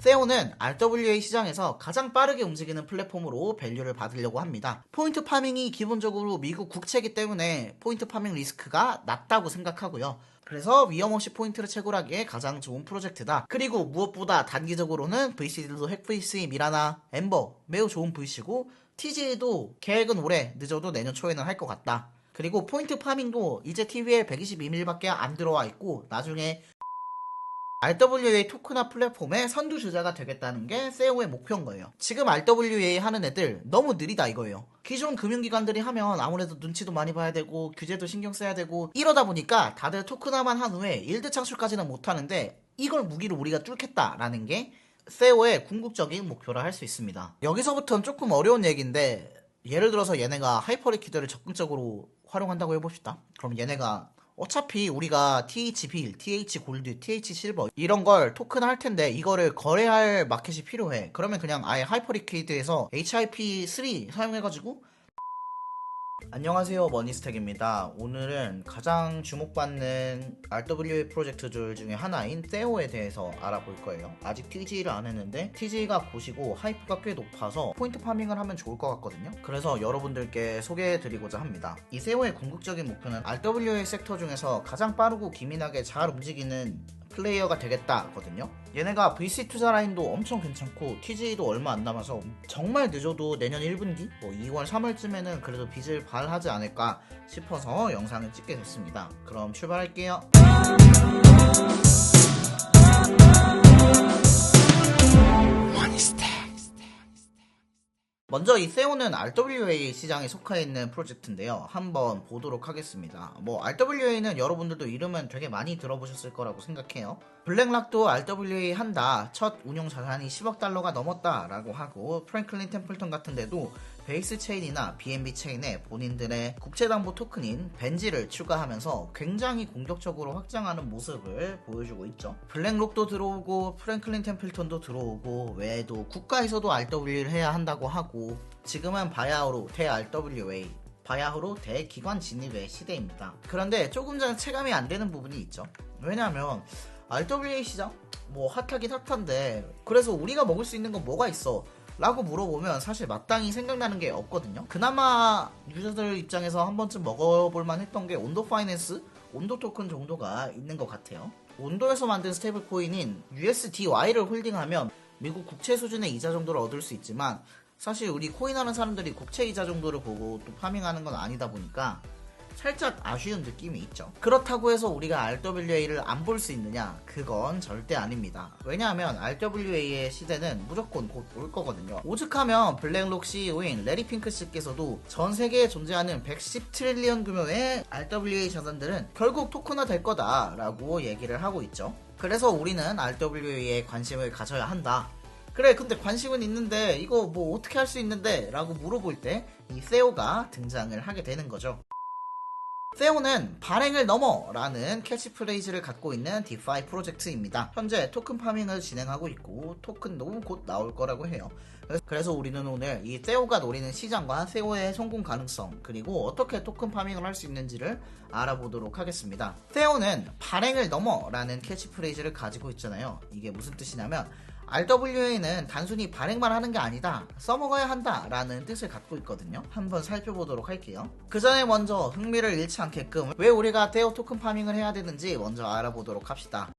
세오는 RWA 시장에서 가장 빠르게 움직이는 플랫폼으로 밸류를 받으려고 합니다. 포인트 파밍이 기본적으로 미국 국채이기 때문에 포인트 파밍 리스크가 낮다고 생각하고요. 그래서 위험없이 포인트를 채굴하기에 가장 좋은 프로젝트다. 그리고 무엇보다 단기적으로는 VC들도 핵VC, 미라나, 엠버 매우 좋은 VC고 TG도 계획은 올해, 늦어도 내년 초에는 할 것 같다. 그리고 포인트 파밍도 이제 TV에 122밀밖에 안 들어와 있고 나중에 RWA 토크나 플랫폼의 선두주자가 되겠다는 게 세오의 목표인 거예요. 지금 RWA 하는 애들 너무 느리다 이거예요. 기존 금융기관들이 하면 아무래도 눈치도 많이 봐야 되고 규제도 신경 써야 되고 이러다 보니까 다들 토크나만 한 후에 일드 창출까지는 못하는데 이걸 무기로 우리가 뚫겠다라는 게 세오의 궁극적인 목표라 할 수 있습니다. 여기서부터는 조금 어려운 얘기인데 예를 들어서 얘네가 하이퍼리퀴드를 적극적으로 활용한다고 해봅시다. 그럼 얘네가 어차피 우리가 TH 빌, TH 골드, TH 실버 이런 걸 토큰 할 텐데 이거를 거래할 마켓이 필요해. 그러면 그냥 아예 하이퍼리퀴드에서 HIP3 사용해가지고 안녕하세요, 머니스택입니다. 오늘은 가장 주목받는 RWA 프로젝트들 중에 하나인 세오에 대해서 알아볼 거예요. 아직 TG를 안 했는데 TG가 보시고 하이프가 꽤 높아서 포인트 파밍을 하면 좋을 것 같거든요. 그래서 여러분들께 소개해드리고자 합니다. 이 세오의 궁극적인 목표는 RWA 섹터 중에서 가장 빠르고 기민하게 잘 움직이는 플레이어가 되겠다거든요. 얘네가 VC 투자 라인도 엄청 괜찮고 TG도 얼마 안 남아서 정말 늦어도 내년 1분기 2월 3월쯤에는 그래도 빚을 발하지 않을까 싶어서 영상을 찍게 됐습니다. 그럼 출발할게요. 먼저 이 세오는 RWA 시장에 속해 있는 프로젝트인데요. 한번 보도록 하겠습니다. RWA는 여러분들도 이름은 되게 많이 들어보셨을 거라고 생각해요. 블랙락도 RWA 한다. 첫 운용 자산이 10억 달러가 넘었다 라고 하고 프랭클린 템플턴 같은 데도 베이스 체인이나 BNB 체인에 본인들의 국제담보 토큰인 벤지를 추가하면서 굉장히 공격적으로 확장하는 모습을 보여주고 있죠. 블랙록도 들어오고 프랭클린 템플턴도 들어오고 외에도 국가에서도 RWA를 해야 한다고 하고 지금은 바야흐로 대-RWA 바야흐로 대기관 진입의 시대입니다. 그런데 조금 전 체감이 안 되는 부분이 있죠. 왜냐하면 RWA 시장? 핫하긴 핫한데 그래서 우리가 먹을 수 있는 건 뭐가 있어? 라고 물어보면 사실 마땅히 생각나는 게 없거든요. 그나마 유저들 입장에서 한 번쯤 먹어볼만 했던 게 온도 파이낸스? 온도 토큰 정도가 있는 것 같아요. 온도에서 만든 스테이블 코인인 USDY를 홀딩하면 미국 국채 수준의 이자 정도를 얻을 수 있지만 사실 우리 코인하는 사람들이 국채 이자 정도를 보고 또 파밍하는 건 아니다 보니까 살짝 아쉬운 느낌이 있죠. 그렇다고 해서 우리가 RWA를 안 볼 수 있느냐? 그건 절대 아닙니다. 왜냐하면 RWA의 시대는 무조건 곧 올 거거든요. 오죽하면 블랙록 CEO인 레리 핑크 씨께서도 전 세계에 존재하는 110 트릴리언 규모의 RWA 자산들은 결국 토큰화 될 거다라고 얘기를 하고 있죠. 그래서 우리는 RWA에 관심을 가져야 한다. 그래, 근데 관심은 있는데 이거 어떻게 할 수 있는데? 라고 물어볼 때 이 세오가 등장을 하게 되는 거죠. 세오는 발행을 넘어 라는 캐치프레이즈를 갖고 있는 디파이 프로젝트입니다. 현재 토큰 파밍을 진행하고 있고 토큰도 곧 나올 거라고 해요. 그래서 우리는 오늘 이 세오가 노리는 시장과 세오의 성공 가능성 그리고 어떻게 토큰 파밍을 할 수 있는지를 알아보도록 하겠습니다. 세오는 발행을 넘어 라는 캐치프레이즈를 가지고 있잖아요. 이게 무슨 뜻이냐면 RWA는 단순히 발행만 하는 게 아니다. 써먹어야 한다 라는 뜻을 갖고 있거든요. 한번 살펴보도록 할게요. 그 전에 먼저 흥미를 잃지 않게끔 왜 우리가 세오 토큰 파밍을 해야 되는지 먼저 알아보도록 합시다.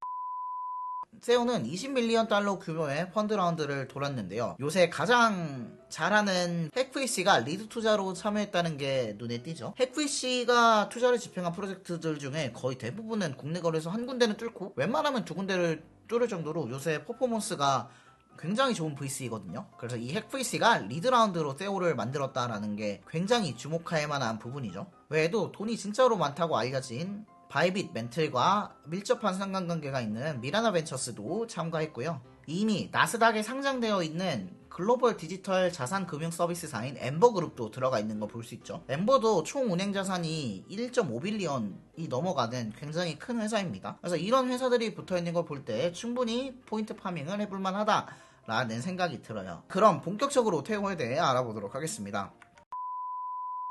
세오는 20밀리언 달러 규모의 펀드 라운드를 돌았는데요. 요새 가장 잘하는 핵VC가 리드 투자로 참여했다는 게 눈에 띄죠. 핵VC가 투자를 집행한 프로젝트들 중에 거의 대부분은 국내 거래소 한 군데는 뚫고 웬만하면 두 군데를 뚫을 정도로 요새 퍼포먼스가 굉장히 좋은 VC거든요. 그래서 이 핵VC가 리드 라운드로 세오를 만들었다라는 게 굉장히 주목할 만한 부분이죠. 외에도 돈이 진짜로 많다고 알려진 바이빗 멘틀과 밀접한 상관관계가 있는 미라나 벤처스도 참가했고요. 이미 나스닥에 상장되어 있는 글로벌 디지털 자산 금융 서비스사인 엠버그룹도 들어가 있는 거 볼 수 있죠. 엠버도 총 운행 자산이 1.5빌리언이 넘어가는 굉장히 큰 회사입니다. 그래서 이런 회사들이 붙어 있는 걸 볼 때 충분히 포인트 파밍을 해볼 만하다 라는 생각이 들어요. 그럼 본격적으로 세오에 대해 알아보도록 하겠습니다.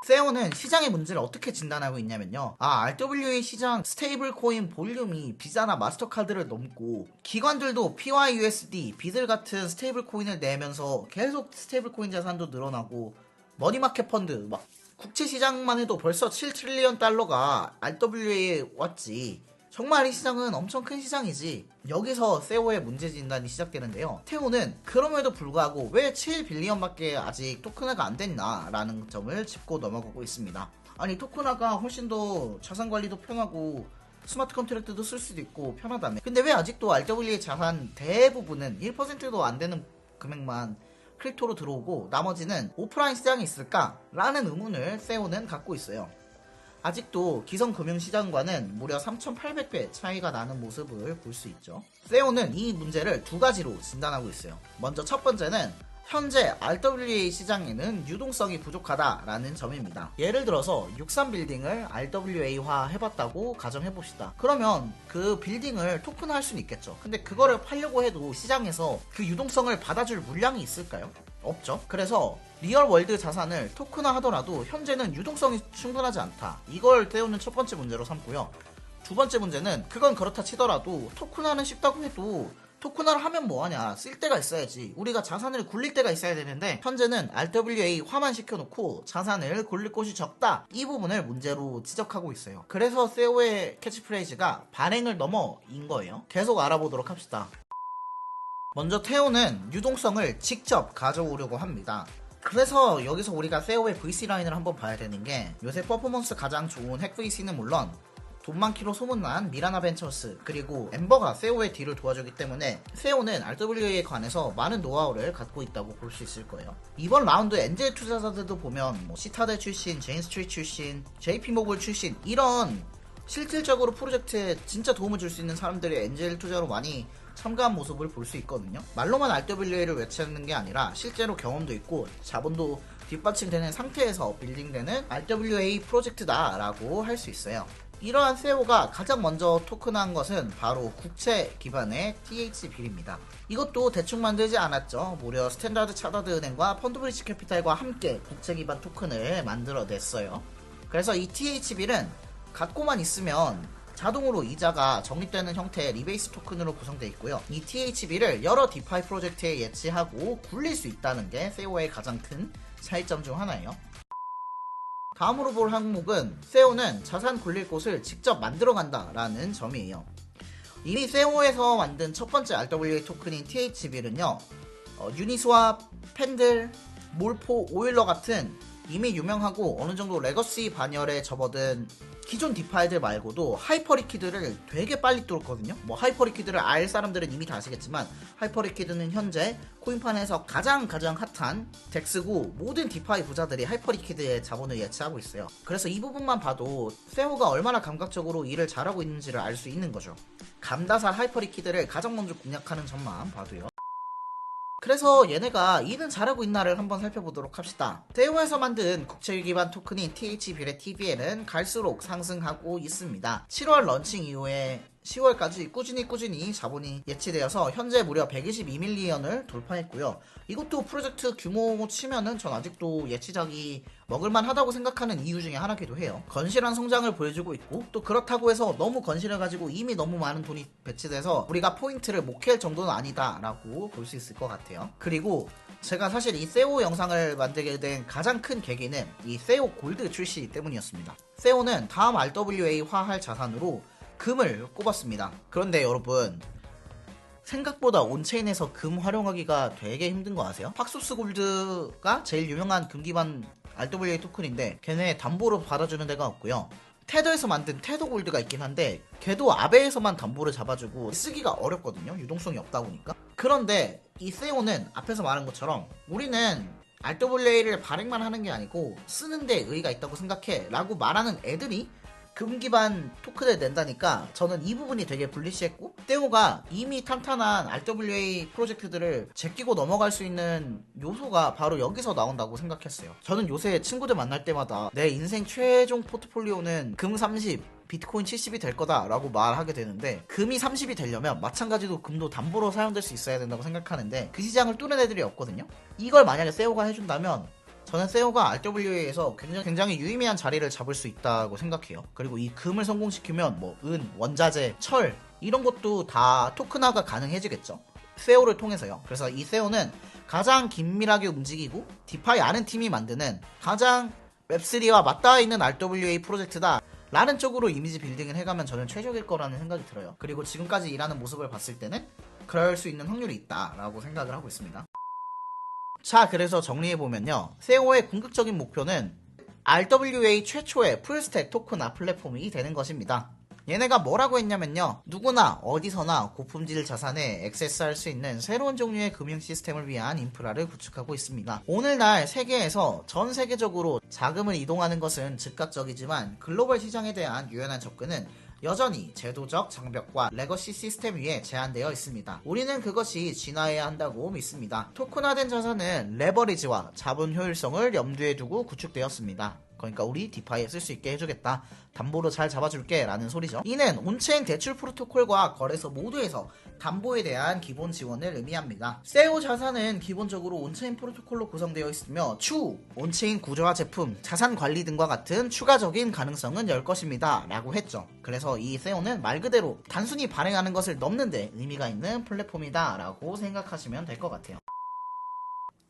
세오는 시장의 문제를 어떻게 진단하고 있냐면요. RWA 시장 스테이블 코인 볼륨이 비자나 마스터카드를 넘고 기관들도 PYUSD, 비들 같은 스테이블 코인을 내면서 계속 스테이블 코인 자산도 늘어나고 머니마켓 펀드 막 국채 시장만 해도 벌써 7트릴리언 달러가 RWA에 왔지. 정말 이 시장은 엄청 큰 시장이지. 여기서 세오의 문제 진단이 시작되는데요. 테오는 그럼에도 불구하고 왜 7빌리언밖에 아직 토큰화가 안 됐나라는 점을 짚고 넘어가고 있습니다. 아니 토큰화가 훨씬 더 자산 관리도 편하고 스마트 컨트랙트도 쓸 수도 있고 편하다며. 근데 왜 아직도 RWA 자산 대부분은 1%도 안 되는 금액만 크립토로 들어오고 나머지는 오프라인 시장이 있을까라는 의문을 세오는 갖고 있어요. 아직도 기성 금융시장과는 무려 3,800배 차이가 나는 모습을 볼 수 있죠. 세오는 이 문제를 두 가지로 진단하고 있어요. 먼저 첫 번째는 현재 RWA 시장에는 유동성이 부족하다라는 점입니다. 예를 들어서 63빌딩을 RWA화 해봤다고 가정해봅시다. 그러면 그 빌딩을 토큰화할 수는 있겠죠. 근데 그거를 팔려고 해도 시장에서 그 유동성을 받아줄 물량이 있을까요? 없죠. 그래서 리얼월드 자산을 토큰화 하더라도 현재는 유동성이 충분하지 않다. 이걸 세우는 첫 번째 문제로 삼고요. 두 번째 문제는 그건 그렇다 치더라도 토큰화는 쉽다고 해도 토큰화를 하면 뭐하냐, 쓸 데가 있어야지. 우리가 자산을 굴릴 데가 있어야 되는데 현재는 RWA 화만 시켜놓고 자산을 굴릴 곳이 적다. 이 부분을 문제로 지적하고 있어요. 그래서 세오의 캐치프레이즈가 발행을 넘어인 거예요. 계속 알아보도록 합시다. 먼저 테오는 유동성을 직접 가져오려고 합니다. 그래서 여기서 우리가 세오의 VC 라인을 한번 봐야 되는 게, 요새 퍼포먼스 가장 좋은 핵 VC는 물론 돈 많기로 소문난 미라나 벤처스 그리고 엠버가 세오의 딜을 도와주기 때문에 세오는 RWA에 관해서 많은 노하우를 갖고 있다고 볼 수 있을 거예요. 이번 라운드 엔젤 투자자들도 보면 뭐 시타델 출신, 제인스트리트 출신, JP모글 출신, 이런 실질적으로 프로젝트에 진짜 도움을 줄 수 있는 사람들이 엔젤 투자로 많이 참가한 모습을 볼 수 있거든요. 말로만 RWA를 외치는 게 아니라 실제로 경험도 있고 자본도 뒷받침되는 상태에서 빌딩되는 RWA 프로젝트다라고 할 수 있어요. 이러한 세오가 가장 먼저 토큰한 것은 바로 국채 기반의 THB입니다. 이것도 대충 만들지 않았죠. 무려 스탠다드 차다드 은행과 펀드브리지 캐피탈과 함께 국채 기반 토큰을 만들어냈어요. 그래서 이 THB는 갖고만 있으면 자동으로 이자가 적립되는 형태의 리베이스 토큰으로 구성되어 있고요. 이 THB를 여러 디파이 프로젝트에 예치하고 굴릴 수 있다는 게 세오의 가장 큰 차이점 중 하나예요. 다음으로 볼 항목은 세오는 자산 굴릴 곳을 직접 만들어간다라는 점이에요. 이미 세오에서 만든 첫 번째 RWA 토큰인 THB는요, 유니스왑, 펜들, 몰포, 오일러 같은 이미 유명하고 어느 정도 레거시 반열에 접어든 기존 디파이들 말고도 하이퍼리퀴드를 되게 빨리 뚫었거든요. 뭐 하이퍼리퀴드를 알 사람들은 이미 다 아시겠지만 하이퍼리퀴드는 현재 코인판에서 가장 핫한 덱스고 모든 디파이 부자들이 하이퍼리퀴드에 자본을 예치하고 있어요. 그래서 이 부분만 봐도 세오가 얼마나 감각적으로 일을 잘하고 있는지를 알 수 있는 거죠. 감다살 하이퍼리퀴드를 가장 먼저 공략하는 점만 봐도요. 그래서 얘네가 일은 잘하고 있나를 한번 살펴보도록 합시다. 세오에서 만든 국채 기반 토큰인 THB의 TV에는 갈수록 상승하고 있습니다. 7월 런칭 이후에 10월까지 꾸준히 자본이 예치되어서 현재 무려 122밀리언을 돌파했고요. 이것도 프로젝트 규모 치면은 전 아직도 예치작이 먹을만 하다고 생각하는 이유 중에 하나기도 해요. 건실한 성장을 보여주고 있고, 또 그렇다고 해서 너무 건실해가지고 이미 너무 많은 돈이 배치돼서 우리가 포인트를 못 캘 정도는 아니다 라고 볼 수 있을 것 같아요. 그리고 제가 사실 이 세오 영상을 만들게 된 가장 큰 계기는 이 세오 골드 출시 때문이었습니다. 세오는 다음 RWA화할 자산으로 금을 꼽았습니다. 그런데 여러분, 생각보다 온체인에서 금 활용하기가 되게 힘든 거 아세요? 팍소스 골드가 제일 유명한 금 기반 RWA 토큰인데 걔네 담보로 받아주는 데가 없고요. 테더에서 만든 테더 골드가 있긴 한데 걔도 아베에서만 담보를 잡아주고 쓰기가 어렵거든요. 유동성이 없다 보니까. 그런데 이 세오는 앞에서 말한 것처럼 우리는 RWA를 발행만 하는 게 아니고 쓰는 데 의의가 있다고 생각해 라고 말하는 애들이 금 기반 토큰을 낸다니까 저는 이 부분이 되게 불리시했고, 세오가 이미 탄탄한 RWA 프로젝트들을 제끼고 넘어갈 수 있는 요소가 바로 여기서 나온다고 생각했어요. 저는 요새 친구들 만날 때마다 내 인생 최종 포트폴리오는 금 30, 비트코인 70이 될 거다 라고 말하게 되는데, 금이 30이 되려면 마찬가지로 금도 담보로 사용될 수 있어야 된다고 생각하는데 그 시장을 뚫는 애들이 없거든요. 이걸 만약에 세오가 해준다면 저는 세오가 RWA에서 굉장히 유의미한 자리를 잡을 수 있다고 생각해요. 그리고 이 금을 성공시키면 뭐 은, 원자재, 철 이런 것도 다 토큰화가 가능해지겠죠. 세오를 통해서요. 그래서 이 세오는 가장 긴밀하게 움직이고 디파이 아는 팀이 만드는 가장 웹3와 맞닿아 있는 RWA 프로젝트다 라는 쪽으로 이미지 빌딩을 해가면 저는 최적일 거라는 생각이 들어요. 그리고 지금까지 일하는 모습을 봤을 때는 그럴 수 있는 확률이 있다라고 생각을 하고 있습니다. 자, 그래서 정리해보면요, 세오의 궁극적인 목표는 RWA 최초의 풀스택 토큰화 플랫폼이 되는 것입니다. 얘네가 뭐라고 했냐면요, 누구나 어디서나 고품질 자산에 액세스할 수 있는 새로운 종류의 금융 시스템을 위한 인프라를 구축하고 있습니다. 오늘날 세계에서 전 세계적으로 자금을 이동하는 것은 즉각적이지만 글로벌 시장에 대한 유연한 접근은 여전히 제도적 장벽과 레거시 시스템 위에 제한되어 있습니다. 우리는 그것이 진화해야 한다고 믿습니다. 토큰화된 자산은 레버리지와 자본 효율성을 염두에 두고 구축되었습니다. 그러니까 우리 디파이에 쓸 수 있게 해주겠다, 담보로 잘 잡아줄게 라는 소리죠. 이는 온체인 대출 프로토콜과 거래소 모두에서 담보에 대한 기본 지원을 의미합니다. 세오 자산은 기본적으로 온체인 프로토콜로 구성되어 있으며 추후 온체인 구조화 제품, 자산 관리 등과 같은 추가적인 가능성은 열 것입니다 라고 했죠. 그래서 이 세오는 말 그대로 단순히 발행하는 것을 넘는데 의미가 있는 플랫폼이다 라고 생각하시면 될 것 같아요.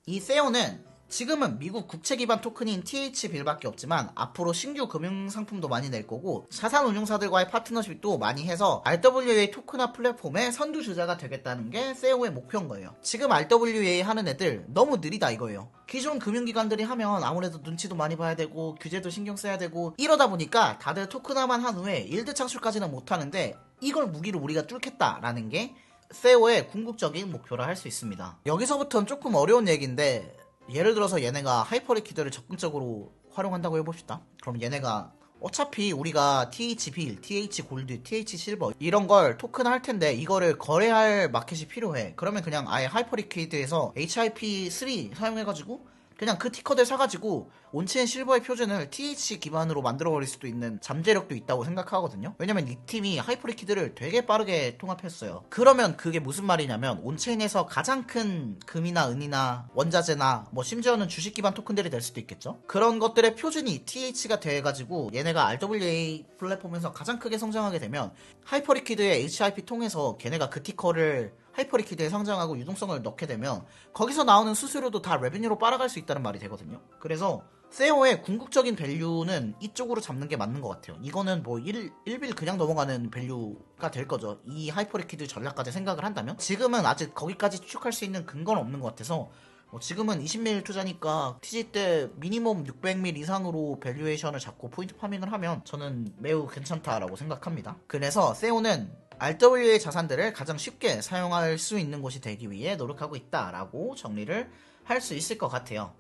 이 세오는 지금은 미국 국채 기반 토큰인 TH빌밖에 없지만 앞으로 신규 금융 상품도 많이 낼 거고 자산 운용사들과의 파트너십도 많이 해서 RWA 토큰화 플랫폼의 선두주자가 되겠다는 게 세오의 목표인 거예요. 지금 RWA 하는 애들 너무 느리다 이거예요. 기존 금융기관들이 하면 아무래도 눈치도 많이 봐야 되고 규제도 신경 써야 되고 이러다 보니까 다들 토큰화만 한 후에 일드 창출까지는 못하는데 이걸 무기로 우리가 뚫겠다라는 게 세오의 궁극적인 목표라 할 수 있습니다. 여기서부터는 조금 어려운 얘기인데, 예를 들어서 얘네가 하이퍼리퀴드를 적극적으로 활용한다고 해봅시다. 그럼 얘네가 어차피 우리가 TH빌, TH골드, TH실버 이런 걸 토큰 할 텐데 이거를 거래할 마켓이 필요해. 그러면 그냥 아예 하이퍼리퀴드에서 HIP3 사용해가지고 그냥 그 티커들 사가지고 온체인 실버의 표준을 TH 기반으로 만들어버릴 수도 있는 잠재력도 있다고 생각하거든요. 왜냐면 이 팀이 하이퍼리퀴드를 되게 빠르게 통합했어요. 그러면 그게 무슨 말이냐면 온체인에서 가장 큰 금이나 은이나 원자재나 뭐 심지어는 주식 기반 토큰들이 될 수도 있겠죠. 그런 것들의 표준이 TH가 돼가지고 얘네가 RWA 플랫폼에서 가장 크게 성장하게 되면 하이퍼리퀴드의 HIP 통해서 걔네가 그 티커를 하이퍼리퀴드에 상장하고 유동성을 넣게 되면 거기서 나오는 수수료도 다 레베뉴로 빨아갈 수 있다는 말이 되거든요. 그래서 세오의 궁극적인 밸류는 이쪽으로 잡는 게 맞는 것 같아요. 이거는 뭐 1빌 그냥 넘어가는 밸류가 될 거죠. 이 하이퍼리퀴드 전략까지 생각을 한다면. 지금은 아직 거기까지 추측할 수 있는 근거는 없는 것 같아서 지금은 20밀 투자니까 TG 때 미니멈 600밀 이상으로 밸류에이션을 잡고 포인트 파밍을 하면 저는 매우 괜찮다라고 생각합니다. 그래서 세오는 RWA 자산들을 가장 쉽게 사용할 수 있는 곳이 되기 위해 노력하고 있다라고 정리를 할 수 있을 것 같아요.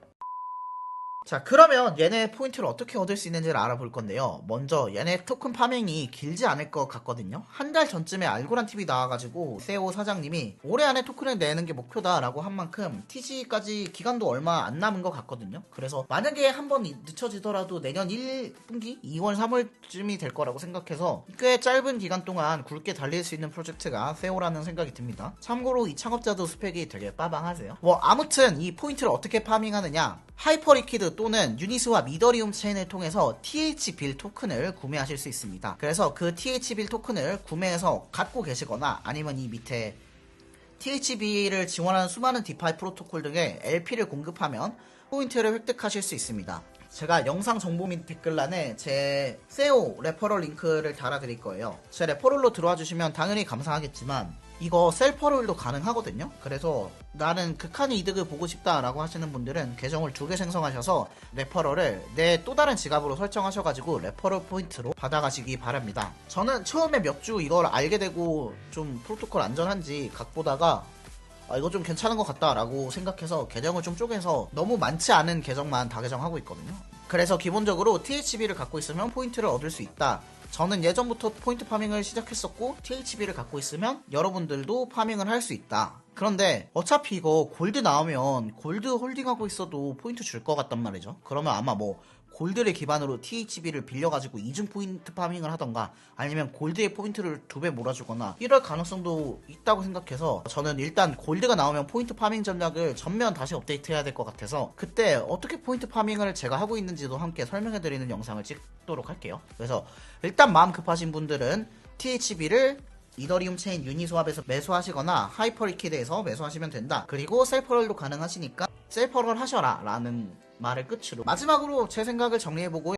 자, 그러면 얘네 포인트를 어떻게 얻을 수 있는지를 알아볼 건데요. 먼저 얘네 토큰 파밍이 길지 않을 것 같거든요. 한 달 전쯤에 알고란 TV 나와가지고 세오 사장님이 올해 안에 토큰을 내는 게 목표다라고 한 만큼 TG까지 기간도 얼마 안 남은 것 같거든요. 그래서 만약에 한번 늦춰지더라도 내년 1분기 2월 3월쯤이 될 거라고 생각해서 꽤 짧은 기간 동안 굵게 달릴 수 있는 프로젝트가 세오라는 생각이 듭니다. 참고로 이 창업자도 스펙이 되게 빠방하세요. 아무튼 이 포인트를 어떻게 파밍하느냐, 하이퍼리퀴드 또는 유니스와 미더리움 체인을 통해서 TH빌 토큰을 구매하실 수 있습니다. 그래서 그 TH빌 토큰을 구매해서 갖고 계시거나 아니면 이 밑에 THB를 지원하는 수많은 디파이 프로토콜 등의 LP를 공급하면 포인트를 획득하실 수 있습니다. 제가 영상 정보 및 댓글란에 제 세오 레퍼럴 링크를 달아드릴 거예요. 제 레퍼럴로 들어와 주시면 당연히 감사하겠지만 이거 셀퍼럴도 가능하거든요. 그래서 나는 극한의 이득을 보고 싶다라고 하시는 분들은 계정을 2개 생성하셔서 레퍼럴을 내 또 다른 지갑으로 설정하셔가지고 레퍼럴 포인트로 받아가시기 바랍니다. 저는 처음에 몇 주 이걸 알게 되고 좀 프로토콜 안전한지 각보다가 이거 좀 괜찮은 것 같다라고 생각해서 계정을 좀 쪼개서 너무 많지 않은 계정만 다 계정하고 있거든요. 그래서 기본적으로 THB를 갖고 있으면 포인트를 얻을 수 있다. 저는 예전부터 포인트 파밍을 시작했었고 THB를 갖고 있으면 여러분들도 파밍을 할 수 있다. 그런데 어차피 이거 골드 나오면 골드 홀딩하고 있어도 포인트 줄 것 같단 말이죠. 그러면 아마 골드를 기반으로 THB를 빌려가지고 이중 포인트 파밍을 하던가 아니면 골드의 포인트를 2배 몰아주거나 이럴 가능성도 있다고 생각해서 저는 일단 골드가 나오면 포인트 파밍 전략을 전면 다시 업데이트해야 될 것 같아서 그때 어떻게 포인트 파밍을 제가 하고 있는지도 함께 설명해드리는 영상을 찍도록 할게요. 그래서 일단 마음 급하신 분들은 THB를 이더리움 체인 유니스왑에서 매수하시거나 하이퍼리퀴드에서 매수하시면 된다. 그리고 셀퍼럴도 가능하시니까 셀퍼럴 하셔라 라는 말을 끝으로 마지막으로 제 생각을 정리해보고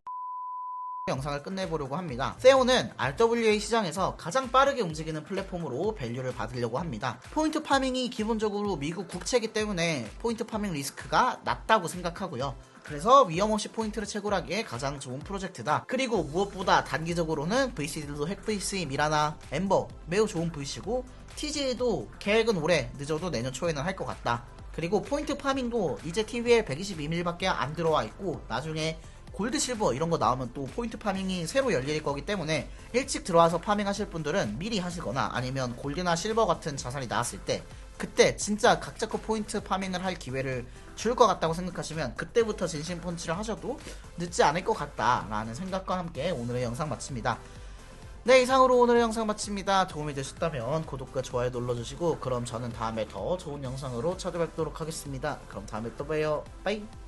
영상을 끝내보려고 합니다. 세오는 RWA 시장에서 가장 빠르게 움직이는 플랫폼으로 밸류를 받으려고 합니다. 포인트 파밍이 기본적으로 미국 국채이기 때문에 포인트 파밍 리스크가 낮다고 생각하고요. 그래서 위험없이 포인트를 채굴하기에 가장 좋은 프로젝트다. 그리고 무엇보다 단기적으로는 VC들도 핵 VC, 미라나, 엠버 매우 좋은 VC고 TG도 계획은 올해 늦어도 내년 초에는 할 것 같다. 그리고 포인트 파밍도 이제 TV에 122밀밖에 안 들어와 있고 나중에 골드, 실버 이런 거 나오면 또 포인트 파밍이 새로 열릴 거기 때문에 일찍 들어와서 파밍하실 분들은 미리 하시거나 아니면 골드나 실버 같은 자산이 나왔을 때 그때 진짜 각자 거 포인트 파밍을 할 기회를 줄 것 같다고 생각하시면 그때부터 진심 펀치를 하셔도 늦지 않을 것 같다라는 생각과 함께 오늘의 영상 마칩니다. 네, 이상으로 오늘의 영상 마칩니다. 도움이 되셨다면 구독과 좋아요 눌러주시고 그럼 저는 다음에 더 좋은 영상으로 찾아뵙도록 하겠습니다. 그럼 다음에 또 봬요. 빠이.